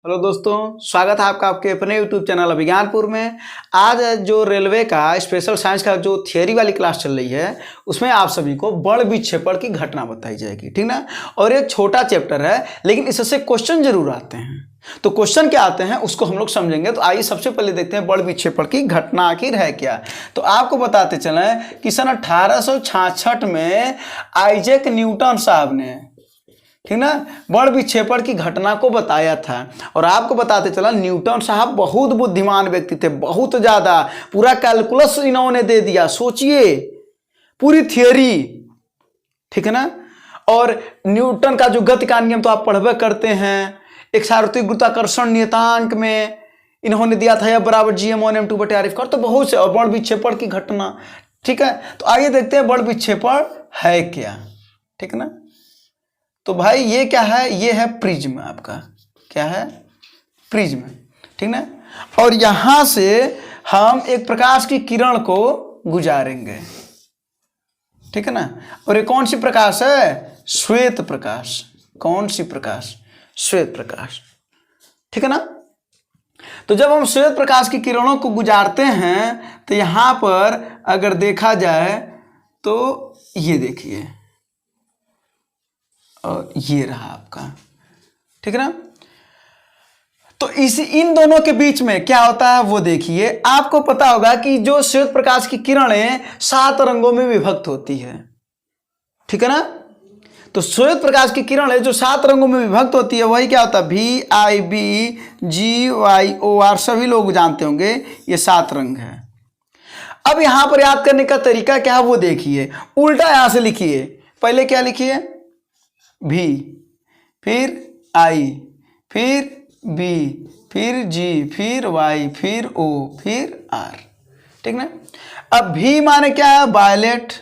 Hello दोस्तों, स्वागत है आपका आपके अपने यूट्यूब चैनल अभिज्ञानपुर में। आज जो रेलवे का स्पेशल साइंस का जो थियरी वाली क्लास चल रही है उसमें आप सभी को बड़ विक्षेपण की घटना बताई जाएगी, ठीक ना। और ये छोटा चैप्टर है लेकिन इससे क्वेश्चन जरूर आते हैं। तो क्वेश्चन क्या आते हैं उसको हम लोग समझेंगे। तो आइए सबसे पहले देखते हैं बड़ विक्षेपण की घटना आखिर है क्या। तो आपको बताते चलें कि सन 1866 में आइजैक न्यूटन साहब ने, ठीक ना, बड़ विक्षेपण की घटना को बताया था। और आपको बताते चला न्यूटन साहब बहुत बुद्धिमान व्यक्ति थे, बहुत ज्यादा। पूरा कैलकुलस इन्होंने दे दिया, सोचिए, पूरी थियरी, ठीक है ना। और न्यूटन का जो गति का नियम तो आप पढ़वे करते हैं, एक सार्वत्रिक गुरुत्वाकर्षण नियतांक में इन्होंने दिया था F बराबर gm1m2/r²। तो बहुत से, और बड़ विक्षेपण की घटना, ठीक है। तो आइए देखते हैं बड़ विक्षेपण है क्या, ठीक है ना। तो भाई ये क्या है, ये है प्रिज्म। आपका क्या है, प्रिज्म, ठीक ना। और यहां से हम एक प्रकाश की किरण को गुजारेंगे, ठीक है ना। और ये कौन सी प्रकाश है, श्वेत प्रकाश। कौन सी प्रकाश, श्वेत प्रकाश, ठीक है ना। तो जब हम श्वेत प्रकाश की किरणों को गुजारते हैं तो यहां पर अगर देखा जाए तो ये देखिए, और ये रहा आपका, ठीक है ना। तो इन दोनों के बीच में क्या होता है वो देखिए। आपको पता होगा कि जो श्वेत प्रकाश की किरणें 7 रंगों में विभक्त होती है, ठीक है ना। तो श्वेत प्रकाश की किरणें जो 7 रंगों में विभक्त होती है वही क्या होता है, VIBGYOR, सभी लोग जानते होंगे ये 7 रंग है। अब यहां पर याद करने का तरीका क्या है वो देखिए। उल्टा यहां से लिखिए, पहले क्या लिखिए, V, फिर I, फिर B, फिर G, फिर Y, फिर O, फिर R, ठीक ना। अब V माने क्या है, वायलेट,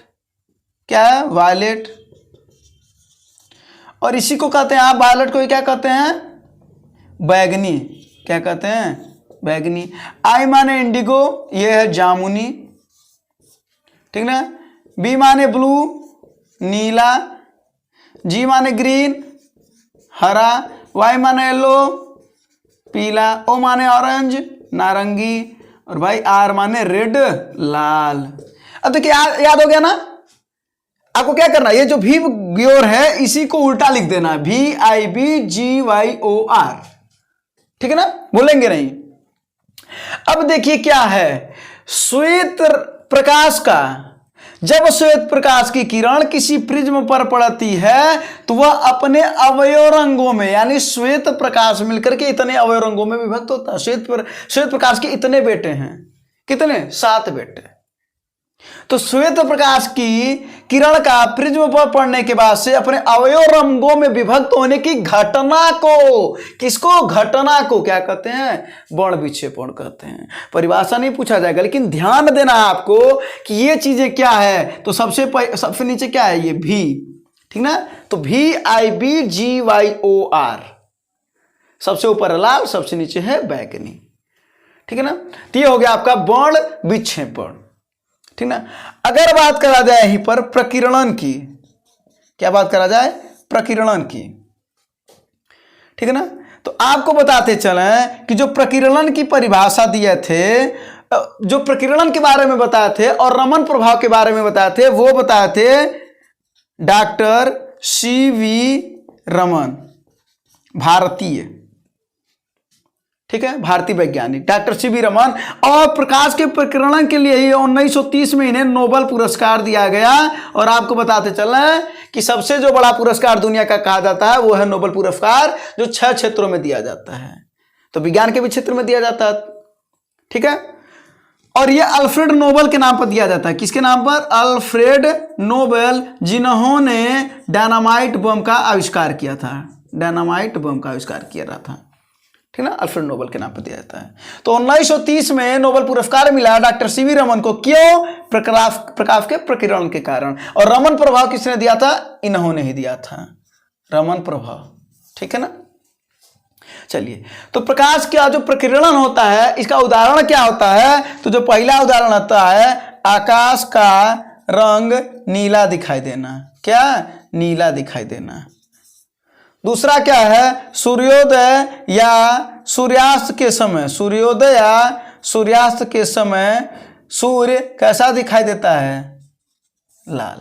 क्या है, वायलेट। और इसी को कहते हैं, आप वायलेट को क्या कहते हैं, बैगनी। क्या कहते हैं, बैगनी। I माने इंडिगो, ये है जामुनी, ठीक ना। B माने ब्लू, नीला। G माने ग्रीन, हरा। Y माने येलो, पीला। O माने ऑरेंज, नारंगी। और भाई R माने रेड, लाल। अब देखिए याद हो गया ना। आपको क्या करना है, ये जो भी ग्योर है इसी को उल्टा लिख देना है, VIBGYOR, ठीक है ना, बोलेंगे नहीं। अब देखिए क्या है, श्वेत प्रकाश का, जब श्वेत प्रकाश की किरण किसी प्रिज्म पर पड़ती है तो वह अपने अवयव रंगों में, यानी श्वेत प्रकाश मिलकर के इतने अवयव रंगों में विभक्त होता है। श्वेत प्रकाश के इतने बेटे हैं, कितने, 7 बेटे। तो श्वेत प्रकाश की किरण का प्रिज्म पर पड़ने के बाद से अपने अवयव रंगों में विभक्त होने की घटना को, किसको, घटना को क्या कहते हैं, बड़ विक्षेपण कहते हैं। परिभाषा नहीं पूछा जाएगा लेकिन ध्यान देना है आपको कि ये चीजें क्या है। तो सबसे नीचे क्या है, ये V, ठीक ना। तो VIBGYOR, सबसे ऊपर लाल, सबसे नीचे है बैगनी, ठीक है ना। तो ये हो गया आपका बड़ विक्षेपण, ठीक ना। अगर बात करा जाए यहीं पर प्रकीर्णन की, क्या बात करा जाए, प्रकीर्णन की, ठीक है ना। तो आपको बताते चले कि जो प्रकीर्णन की परिभाषा दिए थे, जो प्रकीर्णन के बारे में बताए थे और रमन प्रभाव के बारे में बताए थे, वो बताए थे डॉक्टर CV रमन, भारतीय, ठीक है, भारतीय वैज्ञानिक डॉक्टर CV रमन। और प्रकाश के प्रकीर्णन के लिए ही 1930 में इन्हें नोबेल पुरस्कार दिया गया। और आपको बताते चलें कि सबसे जो बड़ा पुरस्कार दुनिया का कहा जाता है वो है नोबेल पुरस्कार, जो 6 क्षेत्रों में दिया जाता है। तो विज्ञान के भी क्षेत्र में दिया जाता है, ठीक है। और ये अल्फ्रेड नोबेल के नाम पर दिया जाता है। किसके नाम पर, अल्फ्रेड नोबेल, जिन्होंने डायनामाइट बम का आविष्कार किया था। डायनामाइट बम का आविष्कार किया रहा था, ठीक ना, अल्फ्रेड नोबेल के नाम पर दिया जाता है। तो 1930 में नोबेल पुरस्कार मिला डॉक्टर CV रमन को, क्यों, प्रकाश के प्रकीर्णन के कारण। और रमन प्रभाव किसने दिया था, इन्होंने ही दिया था, रमन प्रभाव, ठीक है ना। चलिए, तो प्रकाश का जो प्रकीर्णन होता है इसका उदाहरण क्या होता है। तो जो पहला उदाहरण होता है, आकाश का रंग नीला दिखाई देना। क्या, नीला दिखाई देना। दूसरा क्या है, सूर्योदय या सूर्यास्त के समय, सूर्योदय या सूर्यास्त के समय सूर्य कैसा दिखाई देता है, लाल।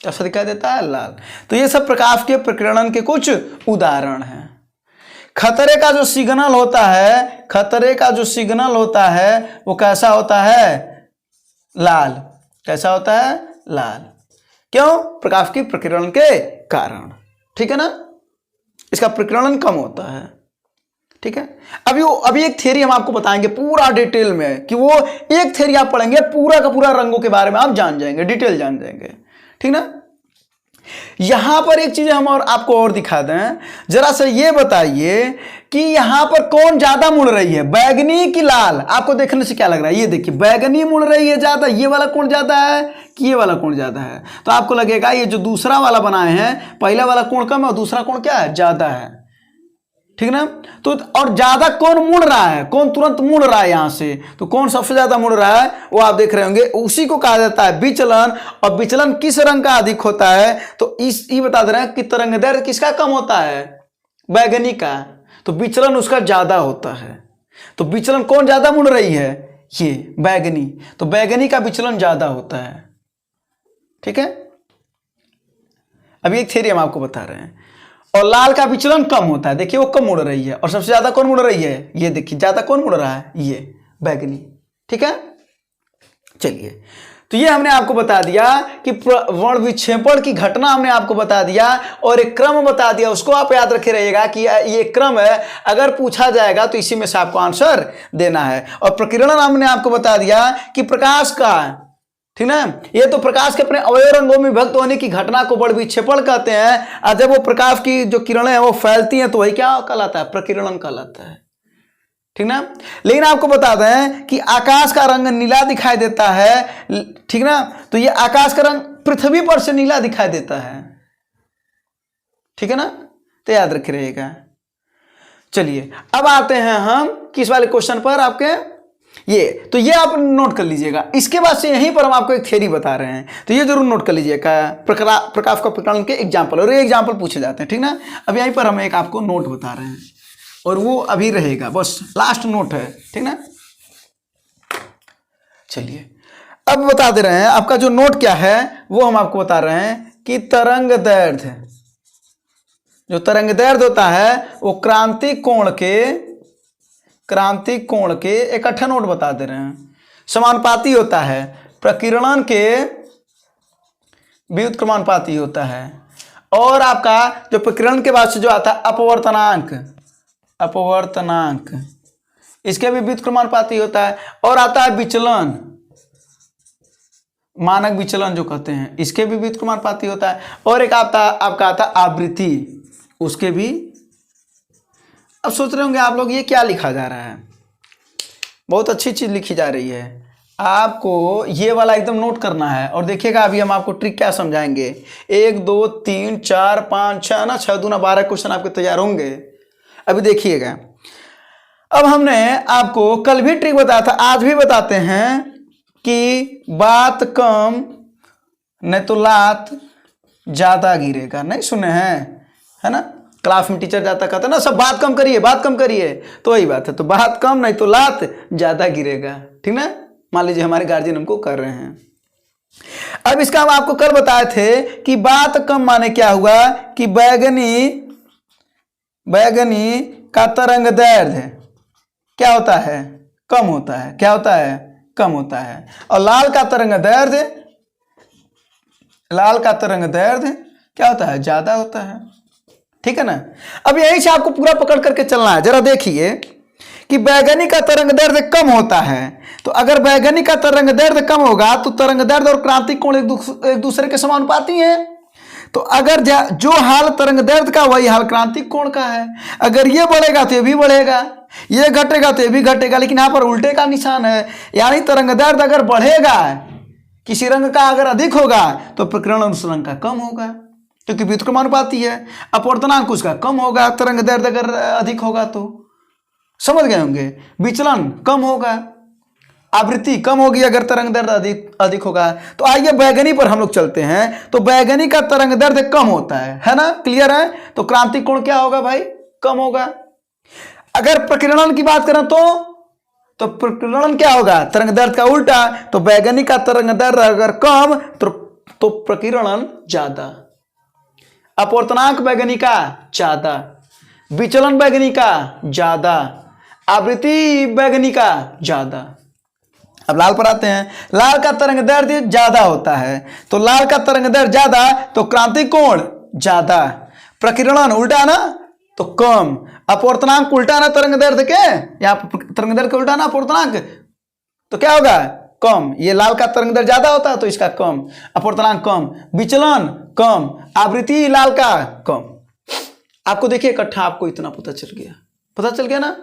कैसा दिखाई देता है, लाल। तो ये सब प्रकाश के प्रकीर्णन के कुछ उदाहरण हैं। खतरे का जो सिग्नल होता है, खतरे का जो सिग्नल होता है वो कैसा होता है, लाल। कैसा होता है, लाल। क्यों, प्रकाश की प्रकीर्णन के कारण, ठीक है ना। इसका प्रकीर्णन कम होता है, ठीक है। अभी एक थ्योरी हम आपको बताएंगे पूरा डिटेल में, कि वो एक थ्योरी आप पढ़ेंगे पूरा का पूरा रंगों के बारे में आप जान जाएंगे, डिटेल जान जाएंगे, ठीक ना। यहां पर एक चीज हम और आपको और दिखा दें, जरा से ये बताइए कि यहां पर कौन ज्यादा मुड़ रही है, बैगनी की लाल। आपको देखने से क्या लग रहा है, ये देखिए बैगनी मुड़ रही है ज्यादा, ये वाला कोण ज्यादा है कि ये वाला कोण ज्यादा है। तो आपको लगेगा ये जो दूसरा वाला बनाए हैं, पहला वाला कोण कम है और दूसरा कोण क्या है, ज्यादा है, ठीक ना। तो और ज्यादा कौन मुड़ रहा है, कौन तुरंत मुड़ रहा है यहां से, तो कौन सबसे ज्यादा मुड़ रहा है वो आप देख रहे होंगे, उसी को कहा जाता है विचलन। और विचलन किस रंग का अधिक होता है, तो ये बता दे रहे हैं कि तरंगदैर्घ्य किसका कम होता है, बैगनी का। तो विचलन उसका ज्यादा होता है। तो विचलन कौन ज्यादा मुड़ रही है, ये बैगनी। तो बैगनी का विचलन ज्यादा होता है, ठीक है। अभी एक थ्योरी हम आपको बता रहे हैं। और लाल का विचलन कम होता है, देखिए वो कम मुड़ रही है। और सबसे ज्यादा कौन मुड़ रही है, ये देखिए ज्यादा कौन मुड़ रहा है, ये बैगनी, ठीक है। चलिए, तो ये हमने आपको बता दिया कि वर्ण विक्षेपण की घटना हमने आपको बता दिया और एक क्रम बता दिया। उसको आप याद रखे रहिएगा कि ये क्रम है, अगर पूछा जाएगा तो इसी में से आपको आंसर देना है। और प्रकीर्णन हमने आपको बता दिया कि प्रकाश का, ठीक ना, ये तो प्रकाश के अपने अवयव रंगों में विभक्त होने की घटना को बड़ विक्षेपण कहते हैं। और जब वो प्रकाश की जो किरणें हैं वो फैलती हैं तो वही क्या कहलाता है, प्रकीर्णन कहलाता है, ठीक ना। लेकिन आपको बता दें कि आकाश का रंग नीला दिखाई देता है, ठीक ना। तो ये आकाश का रंग पृथ्वी पर से नीला दिखाई देता है, ठीक है ना। तो याद रखे रहिएगा। चलिए, अब आते हैं हम किस वाले क्वेश्चन पर, आपके ये आप नोट कर लीजिएगा। इसके बाद से यहीं पर हम आपको एक थ्योरी बता रहे हैं, तो ये जरूर नोट कर लीजिएगा, प्रकाश का प्रकीर्णन के एग्जाम्पल। और ये एग्जाम्पल पूछे जाते हैं, ठीक ना। अब यहीं पर हम एक आपको नोट बता रहे हैं और वो अभी रहेगा, बस लास्ट नोट है, ठीक ना। चलिए, अब बता दे रहे हैं आपका जो नोट क्या है, वो हम आपको बता रहे हैं कि तरंगदैर्घ्य, जो तरंगदैर्घ्य होता है वो क्रांतिक कोण के इकट्ठा नोट बता दे रहे हैं, समानुपाती होता है, प्रकीर्णन के व्युत्क्रमानुपाती होता है। और आपका जो प्रकीर्णन के बाद से जो आता है अपवर्तनांक, इसके भी व्युत्क्रमानुपाती होता है। और आता है विचलन, मानक विचलन जो कहते हैं, इसके भी व्युत्क्रमानुपाती होता है। और एक आपका आता है आवृत्ति, उसके भी। अब सोच रहे होंगे आप लोग ये क्या लिखा जा रहा है, बहुत अच्छी चीज लिखी जा रही है। आपको ये वाला एकदम नोट करना है। और देखिएगा अभी हम आपको ट्रिक क्या समझाएंगे। 1 2 3 4 5 6 ना, 6 दूना 12 क्वेश्चन आपके तैयार होंगे। अभी देखिएगा, अब हमने आपको कल भी ट्रिक बताया था, आज भी बताते हैं कि बात कम नहीं तो लात ज्यादा गिरेगा। नहीं सुने हैं, है ना। क्लास में टीचर जाता कहता ना, सब बात कम करिए, तो वही बात है। तो बात कम नहीं तो लात ज्यादा गिरेगा, ठीक ना। मान लीजिए हमारे गार्जियन हमको कर रहे हैं। अब इसका हम आपको कल बताए थे कि बात कम माने क्या हुआ कि बैगनी का तरंगदैर्घ्य क्या होता है, कम होता है। क्या होता है, कम होता है। और लाल का तरंगदैर्घ्य क्या होता है, ज्यादा होता है, ठीक है ना। अब यही से आपको पूरा पकड़ करके चलना है। जरा देखिए कि बैगनी का तरंगदैर्घ्य कम होता है, तो अगर बैगनी का तरंगदैर्घ्य कम होगा तो तरंगदैर्घ्य और क्रांतिक कोण एक दूसरे के समानुपाती हैं। तो अगर जो हाल तरंगदैर्घ्य का वही हाल क्रांतिक कोण का है। अगर ये बढ़ेगा तो ये भी बढ़ेगा, ये घटेगा तो ये भी घटेगा, लेकिन यहाँ पर उल्टे का निशान है। यानी तरंगदैर्घ्य अगर बढ़ेगा, किसी रंग का अगर अधिक होगा तो प्रकीर्णन उस रंग का कम होगा, क्योंकि व्युत्क्रमानुपाती है। अपवर्तनांक उसका कम होगा, तरंगदैर्घ्य अगर अधिक होगा तो। समझ गए होंगे, विचलन कम होगा। आवृत्ति कम होगी अगर तरंग दैर्ध्य अधिक अधिक होगा। तो आइए बैगनी पर हम लोग चलते हैं। तो बैगनी का तरंग दैर्ध्य कम होता है ना, क्लियर है। तो क्रांतिक कोण क्या होगा भाई, कम होगा। अगर प्रकीर्णन की बात करें तो प्रकीर्णन क्या होगा, तरंग दैर्ध्य का उल्टा। तो बैगनी का तरंग दैर्ध्य अगर कम तो प्रकीर्णन ज्यादा। अपवर्तनांक बैगनी का ज्यादा, विचलन बैगनी का ज्यादा, आवृत्ति बैगनी का ज्यादा। अब लाल पर आते हैं। लाल का तरंग दैर्ध्य ज्यादा होता है, तो लाल का तरंग दैर्ध्य ज्यादा तो क्रांतिक कोण ज्यादा। प्रकीर्णन उल्टा ना तो कम। अपवर्तनांक उल्टा ना तरंग दैर्ध्य के, यहाँ तरंग दैर्ध्य के उल्टा ना अपवर्तनांक, तो क्या होगा, कम। ये लाल का तरंग दैर्ध्य ज्यादा होता है तो इसका कम, अपवर्तनांक कम, विचलन कम, आवृत्ति लाल का कम। आपको देखिए इकट्ठा आपको इतना पता चल गया ना।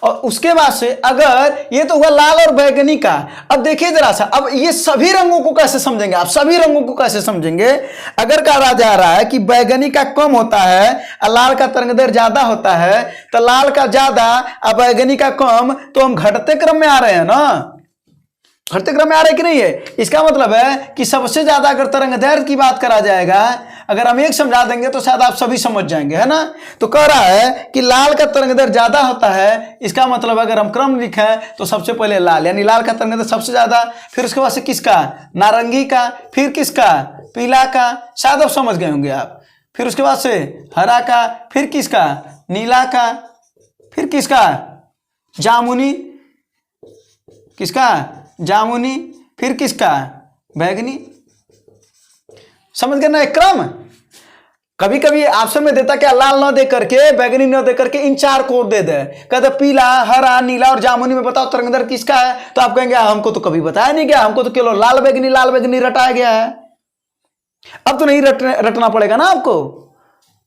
और उसके बाद से अगर ये तो हुआ लाल और बैगनी का, अब देखिए जरा सा, अब ये सभी रंगों को कैसे समझेंगे आप, सभी रंगों को कैसे समझेंगे। अगर कहा जा रहा है कि बैगनी का कम होता है और लाल का तरंग दैर्ध्य ज्यादा होता है, तो लाल का ज्यादा और बैगनी का कम, तो हम घटते क्रम में आ रहे हैं ना, घटते क्रम में आ रहे कि नहीं है। इसका मतलब है कि सबसे ज्यादा अगर तरंग दैर्ध्य की बात करा जाएगा, अगर हम एक समझा देंगे तो शायद आप सभी समझ जाएंगे, है ना। तो कह रहा है कि लाल का तरंग दैर्ध्य ज्यादा होता है। इसका मतलब अगर हम क्रम लिखें तो सबसे पहले लाल, यानी लाल का तरंग दैर्ध्य सबसे ज्यादा, फिर उसके बाद से किसका, नारंगी का, फिर किसका, पीला का, शायद अब समझ गए होंगे आप। फिर उसके बाद से हरा का, फिर किसका, नीला का, फिर किसका, जामुनी, किसका, जामुनी, फिर किसका, बैगनी। समझ गए ना एक क्रम। कभी कभी ऑप्शन में देता क्या, लाल न दे करके, बैगनी न दे करके इन चार को दे दे, कहते पीला, हरा, नीला और जामुनी में बताओ तरंग दैर्ध्य किसका है। तो आप कहेंगे हमको तो कभी बताया नहीं गया, हमको तो केवल लाल बैगनी रटाया गया है। अब तो नहीं रटना पड़ेगा ना आपको,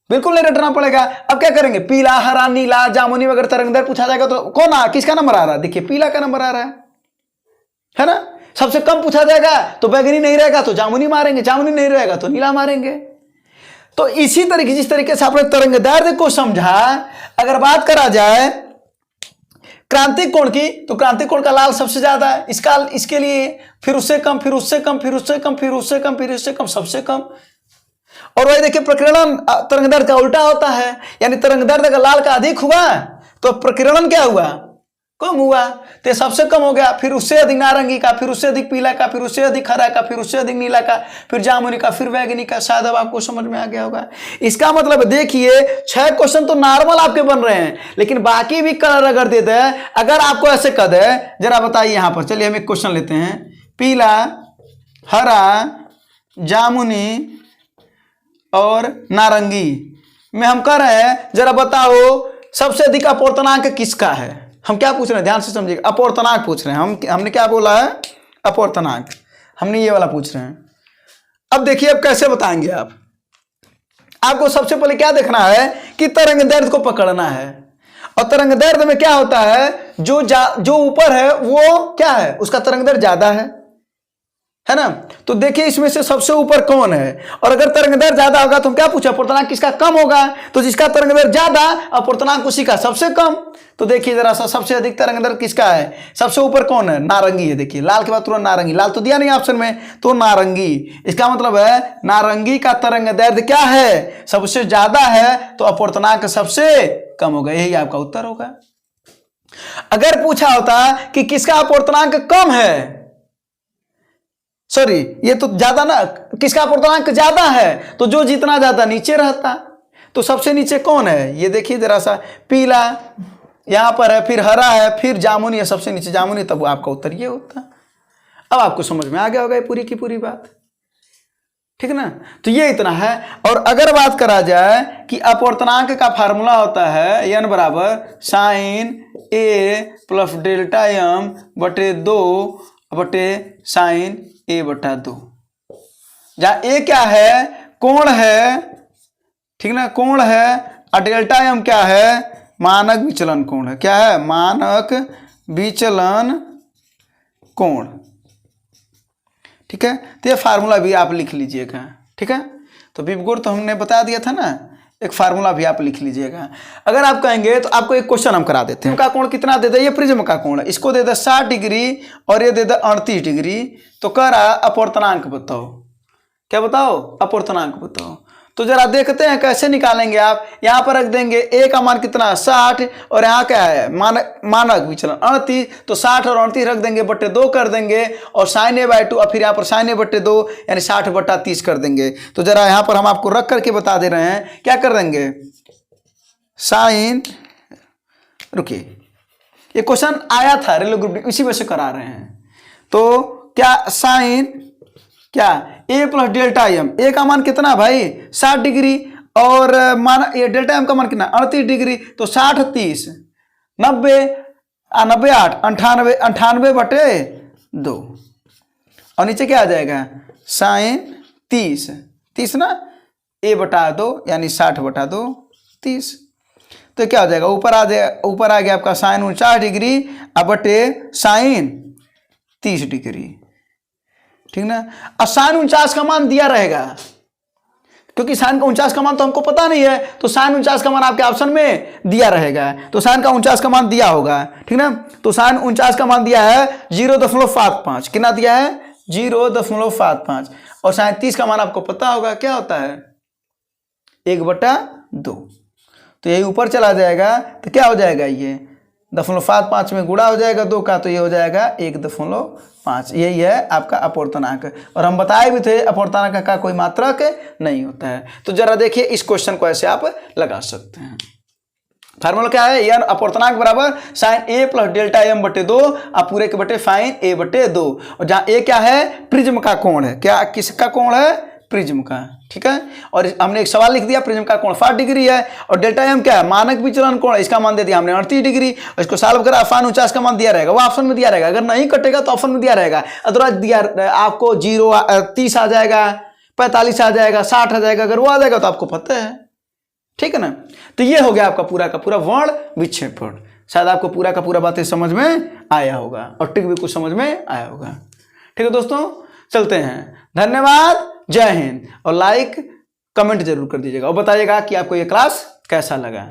बिल्कुल नहीं रटना पड़ेगा। अब क्या करेंगे, पीला, हरा, नीला, जामुनी में अगर तरंग दैर्ध्य पूछा जाएगा तो कौन किसका नंबर आ रहा है, देखिए पीला का नंबर आ रहा है ना। सबसे कम पूछा जाएगा तो बैगनी नहीं रहेगा तो जामुनी मारेंगे, जामुनी नहीं रहेगा तो नीला मारेंगे। तो इसी तरीके, जिस तरीके से आपने तरंग दैर्ध्य को समझा, अगर बात करा जाए क्रांतिक कोण की, तो क्रांतिक कोण का लाल सबसे ज्यादा है, इसके लिए फिर उससे कम, फिर उससे कम, फिर उससे कम, फिर उससे कम, फिर उससे कम, सबसे कम। और वही देखिए प्रकीर्णन तरंग दैर्ध्य का उल्टा होता है, यानी तरंग दैर्ध्य का लाल का अधिक हुआ तो प्रकीर्णन क्या हुआ, कम हुआ। तो सबसे कम हो गया, फिर उससे अधिक नारंगी का, फिर उससे अधिक पीला का, फिर उससे अधिक हरा का, फिर उससे अधिक नीला का, फिर जामुनी का, फिर बैगनी का। शायद अब आपको समझ में आ गया होगा। इसका मतलब देखिए 6 क्वेश्चन तो नॉर्मल आपके बन रहे हैं, लेकिन बाकी भी कलर अगर देते हैं, अगर आपको ऐसे कर दे, जरा बताइए यहां पर। चलिए हम एक क्वेश्चन लेते हैं, पीला, हरा, जामुनी और नारंगी में हम कह रहे हैं, जरा बताओ सबसे अधिक अपवर्तनांक किसका है। हम क्या पूछ रहे हैं, ध्यान से समझिएगा, अपवर्तनांक पूछ रहे हैं। हमने क्या बोला है, अपवर्तनांक, हमने ये वाला पूछ रहे हैं। अब देखिए अब कैसे बताएंगे आप। आपको सबसे पहले क्या देखना है कि तरंग दैर्ध्य को पकड़ना है, और तरंग दैर्ध्य में क्या होता है, जो ऊपर है वो क्या है, उसका तरंग दैर्ध्य ज्यादा है ना। तो देखिए इसमें से सबसे ऊपर कौन है, और अगर तरंग दैर्ध्य ज्यादा होगा तो हम क्या पूछा, अपवर्तनांक किसका कम होगा। तो जिसका तरंग दैर्ध्य ज्यादा, अपवर्तनांक उसी का सबसे कम। तो देखिए जरा सा, सबसे अधिक तरंग दैर्ध्य किसका है, सबसे ऊपर कौन है, नारंगी है। देखिए लाल के बाद तुरंत नारंगी, लाल तो दिया नहीं ऑप्शन में, तो नारंगी। इसका मतलब है नारंगी का तरंग दैर्ध्य क्या है, सबसे ज्यादा है, तो अपवर्तनांक सबसे कम होगा। यही आपका उत्तर होगा। अगर पूछा होता कि किसका अपवर्तनांक कम है, सॉरी ये तो ज्यादा ना, किसका अपवर्तनांक ज्यादा है, तो जो जितना ज्यादा नीचे रहता, तो सबसे नीचे कौन है, ये देखिए जरा सा, पीला यहां पर है, फिर हरा है, फिर जामुनी है, सबसे नीचे जामुनी, तब आपका उत्तर ये होता। अब आपको समझ में आ गया होगा ये पूरी की पूरी बात, ठीक ना। तो ये इतना है। और अगर बात करा जाए कि अपवर्तनांक का फार्मूला होता है n बराबर साइन ए प्लस डेल्टा m बटे 2 बटे साइन a बटा 2, जहां ए क्या है, कोण है, ठीक ना, कोण है, और डेल्टा m क्या है, मानक विचलन कोण है। क्या है, मानक विचलन कोण, ठीक है। तो ये फार्मूला भी आप लिख लीजिएगा, ठीक है। तो विबगुण तो हमने बता दिया था ना, एक फार्मूला भी आप लिख लीजिएगा। अगर आप कहेंगे तो आपको एक क्वेश्चन हम करा देते हैं। का कोण कितना दे दे, ये प्रिज्म का कोण है, इसको दे दे 60 डिग्री और ये दे दे 38 डिग्री, तो कह रहा अपवर्तनांक बताओ। क्या बताओ? अपवर्तनांक बताओ। तो जरा देखते हैं कैसे निकालेंगे आप। यहाँ पर रख देंगे ए का मान कितना है 60 और यहाँ क्या है मानक विचलन 38, तो 60 और 38 रख देंगे बट्टे 2 कर देंगे और sin a/2 और फिर यहाँ पर sin a/2 यानी 60/30 कर देंगे। तो जरा यहाँ पर हम आपको रख करके बता दे रहे हैं, क्या कर देंगे साइन, रुकिए ये क्वेश्चन आया था रेलवे ग्रुप डी, इसी में से करा रहे हैं। तो क्या साइन क्या a प्लस डेल्टा एम, ए का मान कितना भाई 60 डिग्री और मान ये डेल्टा एम का मान कितना 38 डिग्री, तो 60 30 90 90 8 98 98/2 और नीचे क्या आ जाएगा साइन 30 ना a/2 यानी 60/2 30। तो क्या हो जाएगा ऊपर आ गया आपका साइन 49 डिग्री अब बटे साइन 30 डिग्री, ठीक ना। अब साइन 49 का मान दिया रहेगा, क्योंकि साइन का 49 का मान तो हमको पता नहीं है, तो साइन 49 का मान आपके ऑप्शन में दिया रहेगा, तो साइन का 49 का मान दिया होगा, ठीक ना। तो साइन 49 का मान दिया है 0.55, कितना दिया है 0.55 और साइन 30 का मान आपको पता होगा क्या होता है 1/2, तो यही ऊपर चला जाएगा, तो क्या हो जाएगा ये 0.55 में गुणा हो जाएगा 2 का, तो ये हो जाएगा 1.5। यही है आपका अपवर्तनांक, और हम बताए भी थे अपवर्तनांक का कोई मात्रक नहीं होता है। तो जरा देखिए इस क्वेश्चन को ऐसे आप लगा सकते हैं। फार्मूला क्या है, यार अपवर्तनांक बराबर sign a plus delta m/2 आप पूरे के बटे फाइन a/2, और जहाँ a क्या है प्रिज्म का कोण है, क्या किसका कोण है प्रिज्म का, ठीक है। और हमने एक सवाल लिख दिया प्रिज्म का कोण 60 डिग्री है और डेल्टा एम क्या है मानक विचलन कोण, इसका मान दे दिया हमने 38 डिग्री, और इसको सॉल्व करा साइन 49 का मान दिया रहेगा, वो ऑप्शन में दिया रहेगा, अगर नहीं कटेगा तो ऑप्शन में दिया रहेगा, अदरवाइज दिया आपको 30 आ जाएगा 45 आ जाएगा 60 आ जाएगा, अगर वो आ जाएगा तो आपको पता है, ठीक है ना। तो ये हो गया आपका पूरा का पूरा वर्ण विक्षेपण। शायद आपको पूरा का पूरा बातें समझ में आया होगा और ट्रिक भी कुछ समझ में आया होगा, ठीक है दोस्तों। चलते हैं, धन्यवाद, जय हिंद, और लाइक कमेंट जरूर कर दीजिएगा और बताइएगा कि आपको ये क्लास कैसा लगा।